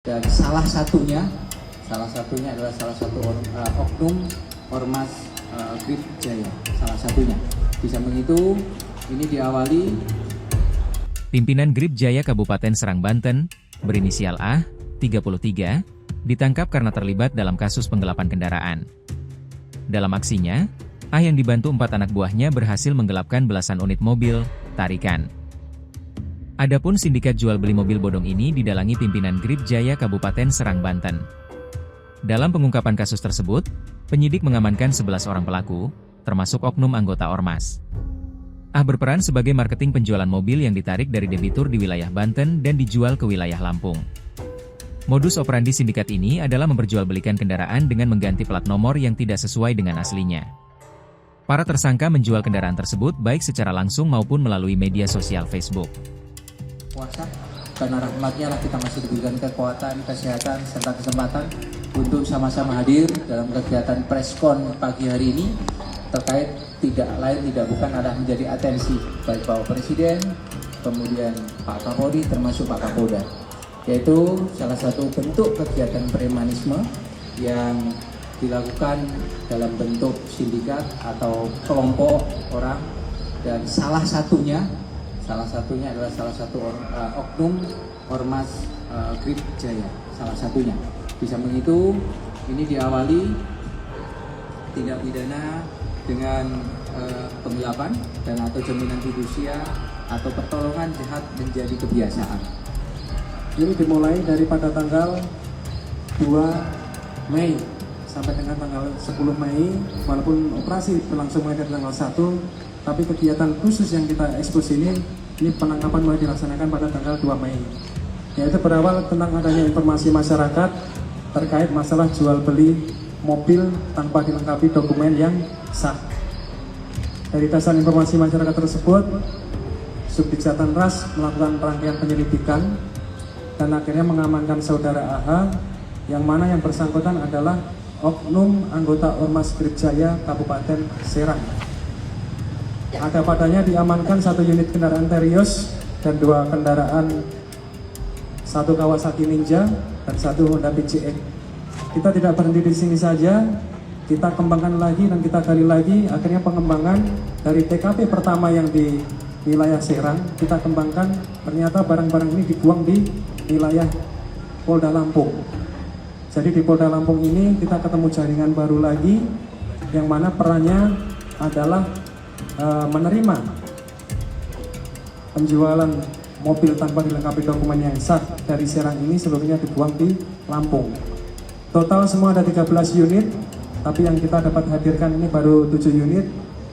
Dan salah satunya adalah salah satu oknum ormas Grip Jaya, salah satunya. Di samping itu, ini diawali Pimpinan Grip Jaya Kabupaten Serang Banten, berinisial A, 33, ditangkap karena terlibat dalam kasus penggelapan kendaraan. Dalam aksinya, A yang dibantu 4 anak buahnya berhasil menggelapkan belasan unit mobil tarikan. Adapun sindikat jual beli mobil bodong ini didalangi pimpinan Grip Jaya Kabupaten Serang Banten. Dalam pengungkapan kasus tersebut, penyidik mengamankan 11 orang pelaku, termasuk oknum anggota ormas. A berperan sebagai marketing penjualan mobil yang ditarik dari debitur di wilayah Banten dan dijual ke wilayah Lampung. Modus operandi sindikat ini adalah memperjualbelikan kendaraan dengan mengganti plat nomor yang tidak sesuai dengan aslinya. Para tersangka menjual kendaraan tersebut baik secara langsung maupun melalui media sosial Facebook. puasa, karena rahmatnya lah kita masih diberikan kekuatan, kesehatan, serta kesempatan untuk sama-sama hadir dalam kegiatan preskon pagi hari ini terkait tidak lain tidak bukan adalah menjadi atensi baik Bapak Presiden, kemudian Pak Kapolri termasuk Pak Kapolda, yaitu salah satu bentuk kegiatan premanisme yang dilakukan dalam bentuk sindikat atau kelompok orang, dan salah satunya adalah salah satu oknum ormas Grip Jaya, salah satunya. Di samping itu, ini diawali tindak pidana dengan penggelapan dan atau jaminan fidusia atau pertolongan jahat menjadi kebiasaan. Ini dimulai daripada tanggal 2 Mei sampai dengan tanggal 10 Mei, walaupun operasi berlangsung mulai dari tanggal 1, tapi kegiatan khusus yang kita ekspos ini penangkapan mulai dilaksanakan pada tanggal 2 Mei. Yaitu berawal tentang adanya informasi masyarakat terkait masalah jual beli mobil tanpa dilengkapi dokumen yang sah. Dari dasar informasi masyarakat tersebut, Subdit Ras melakukan rangkaian penyelidikan dan akhirnya mengamankan saudara AH, yang mana yang bersangkutan adalah oknum anggota Ormas Grip Jaya Kabupaten Serang. Ada padanya diamankan 1 unit kendaraan Terios dan 2 kendaraan, 1 Kawasaki Ninja dan 1 Honda PCX. Kita tidak berhenti di sini saja, kita kembangkan lagi dan kita gali lagi. Akhirnya pengembangan dari TKP pertama yang di wilayah Serang, kita kembangkan ternyata barang-barang ini dibuang di wilayah Polda Lampung. Jadi di Polda Lampung ini kita ketemu jaringan baru lagi, yang mana perannya adalah menerima penjualan mobil tanpa dilengkapi dokumen yang sah dari Serang ini seluruhnya dibuang di Lampung. Total semua ada 13 unit, tapi yang kita dapat hadirkan ini baru 7 unit,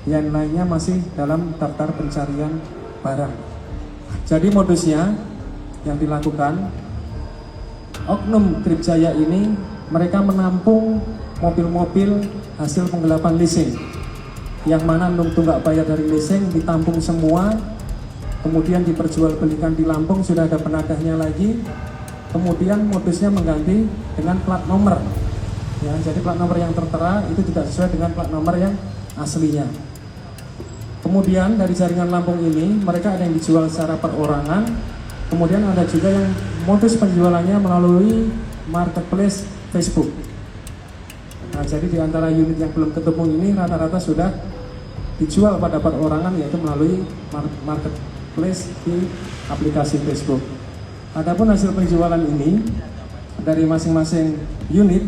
yang lainnya masih dalam daftar pencarian barang. Jadi modusnya yang dilakukan, oknum Grip Jaya ini mereka menampung mobil-mobil hasil penggelapan leasing, yang mana nunggak bayar dari leasing ditampung semua, kemudian diperjualbelikan di Lampung, sudah ada penadahnya lagi. Kemudian modusnya mengganti dengan plat nomor, ya, jadi plat nomor yang tertera itu tidak sesuai dengan plat nomor yang aslinya. Kemudian dari jaringan Lampung ini mereka ada yang dijual secara perorangan, kemudian ada juga yang modus penjualannya melalui marketplace Facebook. Nah, jadi di antara unit yang belum ketemu ini rata-rata sudah dijual pada perorangan, yaitu melalui marketplace di aplikasi Facebook. Adapun hasil penjualan ini dari masing-masing unit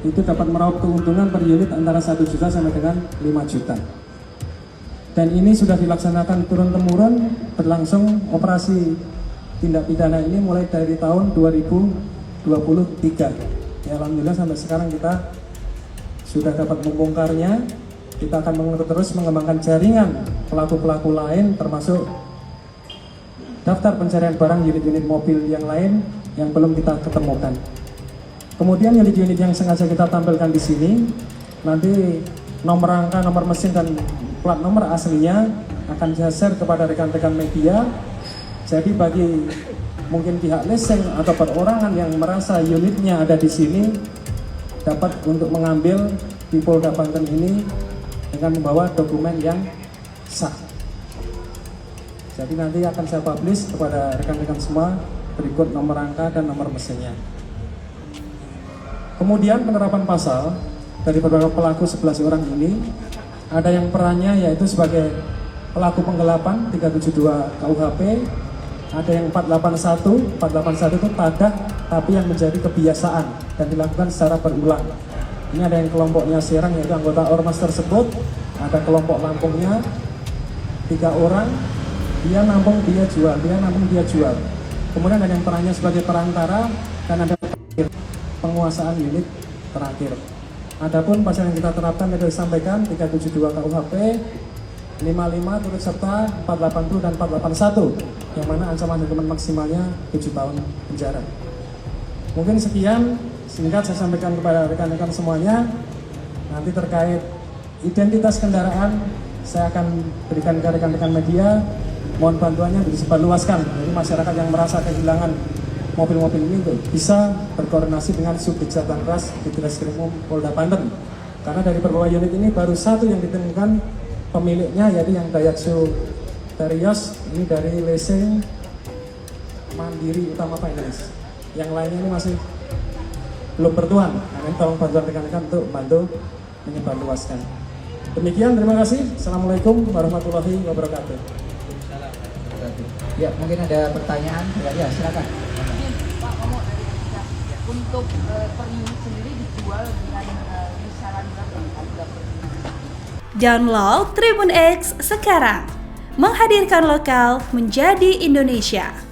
itu dapat meraup keuntungan per unit antara 1 juta sampai dengan 5 juta. Dan ini sudah dilaksanakan turun-temurun, berlangsung operasi tindak pidana ini mulai dari tahun 2023. Ya, alhamdulillah sampai sekarang kita sudah dapat membongkarnya. Kita akan terus mengembangkan jaringan pelaku-pelaku lain, termasuk daftar pencarian barang unit-unit mobil yang lain yang belum kita ketemukan. Kemudian unit-unit yang sengaja kita tampilkan di sini, nanti nomor rangka, nomor mesin dan plat nomor aslinya akan saya share kepada rekan-rekan media. Jadi bagi mungkin pihak leasing atau perorangan yang merasa unitnya ada di sini, dapat untuk mengambil di Polda Banten ini dengan membawa dokumen yang sah. Jadi nanti akan saya publish kepada rekan-rekan semua berikut nomor rangka dan nomor mesinnya. Kemudian penerapan pasal dari beberapa pelaku 11 orang ini, ada yang perannya yaitu sebagai pelaku penggelapan 372 KUHP, ada yang 481 itu tadah tapi yang menjadi kebiasaan dan dilakukan secara berulang. Ini ada yang kelompoknya Serang yaitu anggota ormas tersebut, ada kelompok Lampungnya 3 orang, dia nampung dia jual, dia nampung dia jual. Kemudian ada yang perannya sebagai perantara dan ada penguasaan unit terakhir. Adapun pasal yang kita terapkan tadi disampaikan 372 KUHP, 55 turut serta 480 dan 481 yang mana ancaman hukuman maksimalnya 7 tahun penjara. Mungkin sekian singkat saya sampaikan kepada rekan-rekan semuanya. Nanti terkait identitas kendaraan saya akan berikan ke rekan-rekan media. Mohon bantuannya disebarluaskan. Jadi masyarakat yang merasa kehilangan mobil-mobil ini bisa berkoordinasi dengan Subdit Jatangras di Ditreskrimum Polda Banten. Karena dari beberapa unit ini baru satu yang ditemukan pemiliknya, yaitu yang Daihatsu Terios, ini dari leasing Mandiri Utama Finance. Yang lainnya ini masih belum bertuan. Nah, tolong bantuan rekan-rekan untuk bantu menyebarluaskan. Demikian, terima kasih. Assalamualaikum warahmatullahi wabarakatuh. Ya, mungkin ada pertanyaan. Ya, silakan. Pak, ngomong dari kita untuk per unit sendiri dijual dengan kisaran berapa harga per unit? Download Tribun X sekarang, menghadirkan lokal menjadi Indonesia.